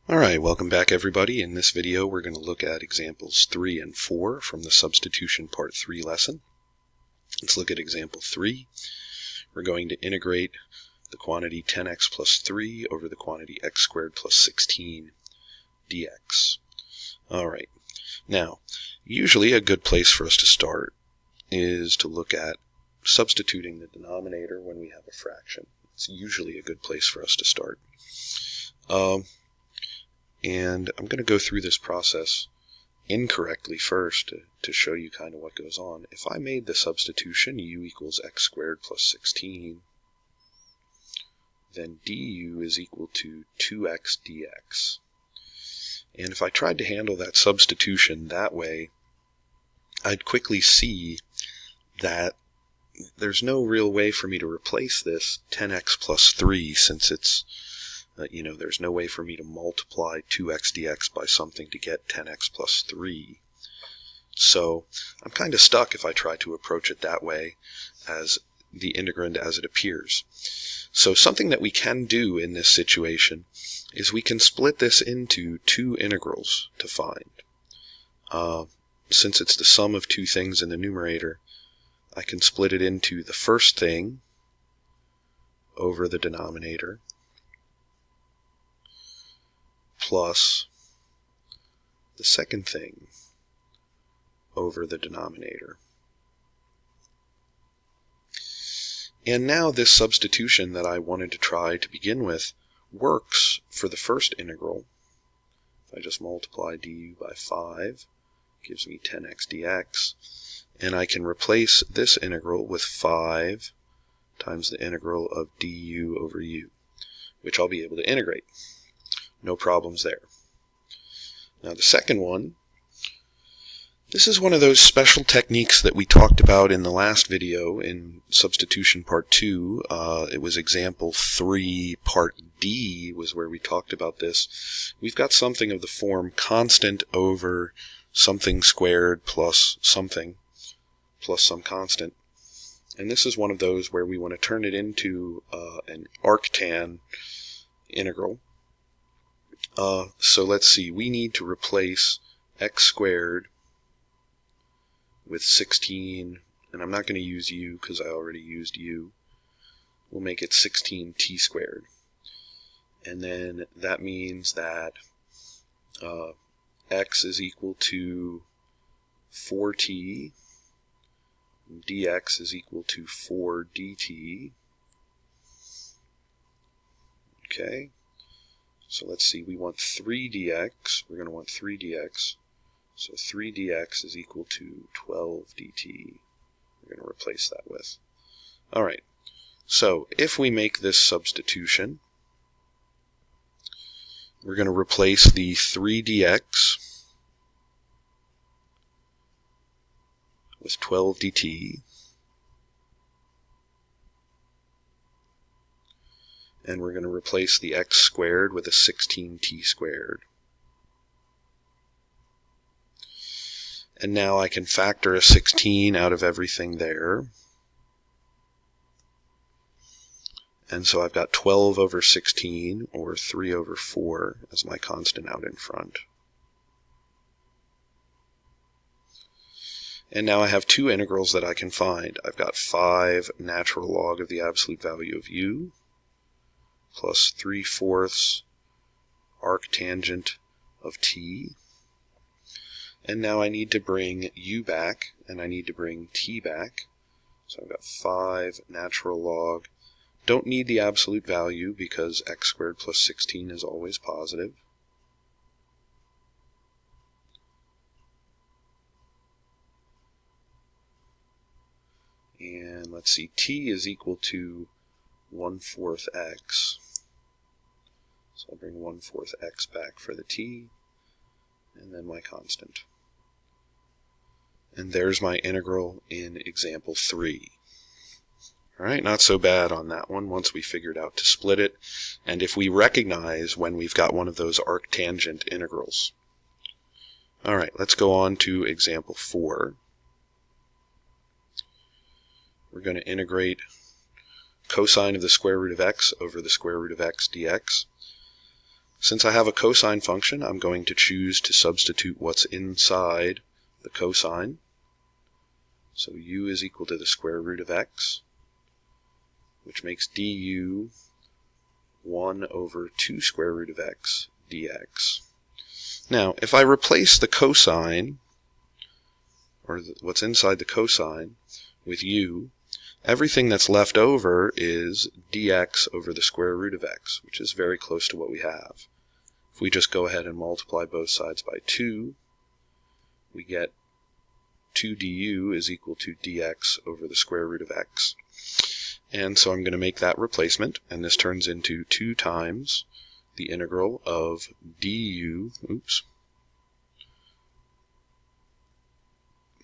Alright, welcome back everybody. In this video we're going to look at examples 3 and 4 from the Substitution Part 3 lesson. Let's look at example 3. We're going to integrate the quantity 10x plus 3 over the quantity x squared plus 16 dx. Alright, now usually a good place for us to start is to look at substituting the denominator when we have a fraction. It's usually a good place for us to start. And I'm going to go through this process incorrectly first to show you kind of what goes on. If I made the substitution u equals x squared plus 16, then du is equal to 2x dx. And if I tried to handle that substitution that way, I'd quickly see that there's no real way for me to replace this 10x plus 3 since it's there's no way for me to multiply 2x dx by something to get 10x plus 3. So I'm kind of stuck if I try to approach it that way as the integrand as it appears. So something that we can do in this situation is we can split this into two integrals to find. Since it's the sum of two things in the numerator, I can split it into the first thing over the denominator plus the second thing over the denominator. And now this substitution that I wanted to try to begin with works for the first integral. If I just multiply du by 5, it gives me 10x dx, and I can replace this integral with 5 times the integral of du over u, which I'll be able to integrate. No problems there. Now the second one, this is one of those special techniques that we talked about in the last video in Substitution Part 2. It was example 3, Part D was where we talked about this. We've got something of the form constant over something squared plus something plus some constant. And this is one of those where we want to turn it into an arctan integral. So let's see, we need to replace x squared with 16, and I'm not going to use u because I already used u. We'll make it 16t squared. And then that means that x is equal to 4t, and dx is equal to 4 dt. Okay. So let's see, we want 3 dx, we're going to want 3 dx, so 3 dx is equal to 12 dt, we're going to replace that with. Alright, so if we make this substitution, we're going to replace the 3 dx with 12 dt, and we're going to replace the x squared with a 16t squared. And now I can factor a 16 out of everything there. And so I've got 12 over 16, or 3 over 4, as my constant out in front. And now I have two integrals that I can find. I've got 5 natural log of the absolute value of u, plus 3/4 arctangent of t. And now I need to bring u back, and I need to bring t back. So I've got 5 natural log. Don't need the absolute value because x squared plus 16 is always positive. And let's see, t is equal to 1/4 x. So I'll bring 1/4 x back for the t, and then my constant. And there's my integral in example 3. Alright, not so bad on that one once we figured out to split it, and if we recognize when we've got one of those arctangent integrals. Alright, let's go on to example 4. We're going to integrate cosine of the square root of x over the square root of x dx. Since I have a cosine function, I'm going to choose to substitute what's inside the cosine. So u is equal to the square root of x, which makes du 1 over 2 square root of x dx. Now, if I replace the cosine, or what's inside the cosine, with u, everything that's left over is dx over the square root of x, which is very close to what we have. If we just go ahead and multiply both sides by 2, we get 2 du is equal to dx over the square root of x. And so I'm going to make that replacement, and this turns into 2 times the integral of du,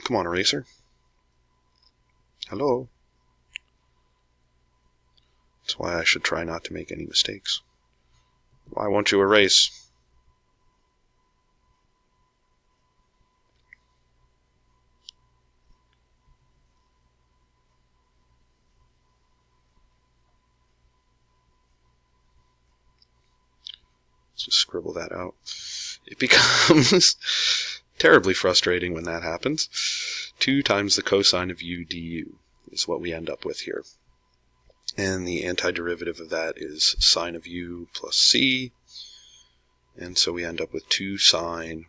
come on, eraser. Hello. That's why I should try not to make any mistakes. Why won't you erase? Just scribble that out. It becomes terribly frustrating when that happens. 2 times the cosine of u du is what we end up with here. And the antiderivative of that is sine of u plus c. And so we end up with 2 sine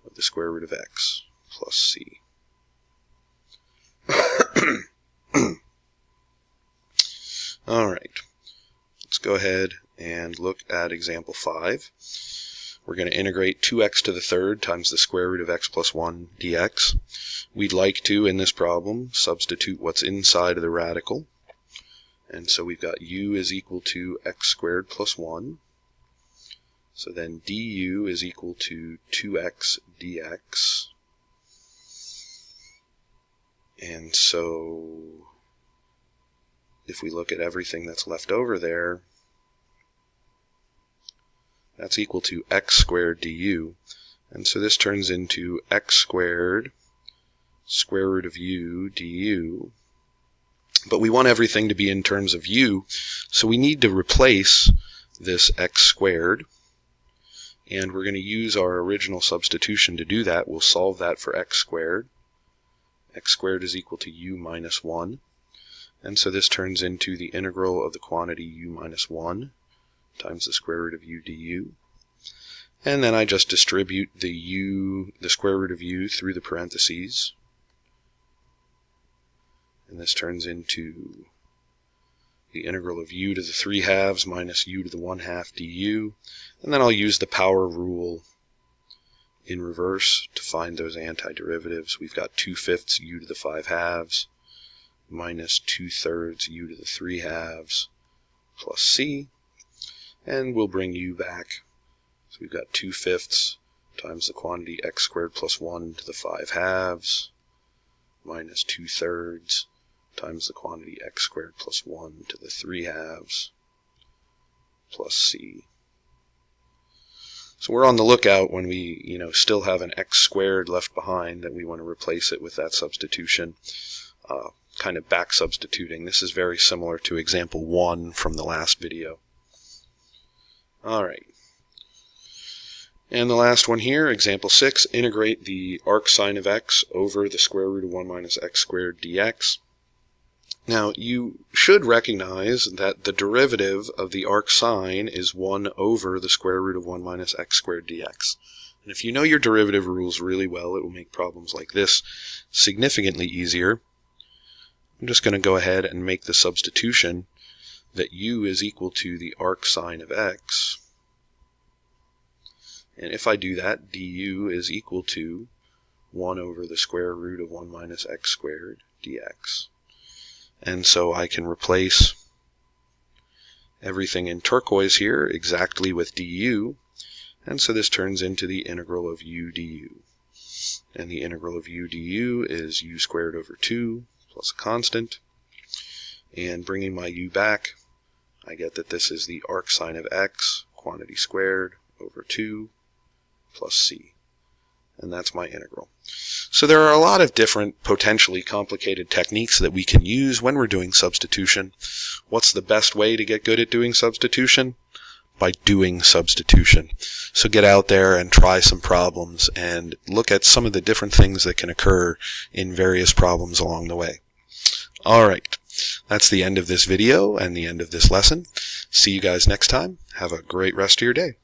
of the square root of x plus c. Alright, let's go ahead and look at example 5. We're going to integrate 2x to the third times the square root of x plus 1 dx. We'd like to, in this problem, substitute what's inside of the radical. And so we've got u is equal to x squared plus 1. So then du is equal to 2x dx. And so if we look at everything that's left over there, that's equal to x squared du. And so this turns into x squared square root of u du. But we want everything to be in terms of u, so we need to replace this x squared. And we're going to use our original substitution to do that. We'll solve that for x squared. X squared is equal to u minus 1. And so this turns into the integral of the quantity u minus 1 times the square root of u du. And then I just distribute the square root of u through the parentheses. And this turns into the integral of u to the 3/2 minus u to the 1/2 du. And then I'll use the power rule in reverse to find those antiderivatives. We've got 2/5 u to the 5/2 minus 2/3 u to the 3/2 plus c. And we'll bring u back. So we've got 2/5 times the quantity x squared plus 1 to the 5/2 minus 2/3 times the quantity x squared plus 1 to the 3/2 plus c. So we're on the lookout when we, still have an x squared left behind that we want to replace it with that substitution. Kind of back substituting. This is very similar to example 1 from the last video. Alright. And the last one here, example 6, integrate the arc sine of x over the square root of 1 minus x squared dx. Now, you should recognize that the derivative of the arc sine is 1 over the square root of 1 minus x squared dx. And if you know your derivative rules really well, it will make problems like this significantly easier. I'm just going to go ahead and make the substitution that u is equal to the arc sine of x. And if I do that, du is equal to 1 over the square root of 1 minus x squared dx. And so I can replace everything in turquoise here exactly with du. And so this turns into the integral of u du. And the integral of u du is u squared over 2 plus a constant. And bringing my u back, I get that this is the arc sine of x, quantity squared, over 2 plus c. And that's my integral. So there are a lot of different potentially complicated techniques that we can use when we're doing substitution. What's the best way to get good at doing substitution? by doing substitution. So get out there and try some problems and look at some of the different things that can occur in various problems along the way. Alright, that's the end of this video and the end of this lesson. See you guys next time. Have a great rest of your day.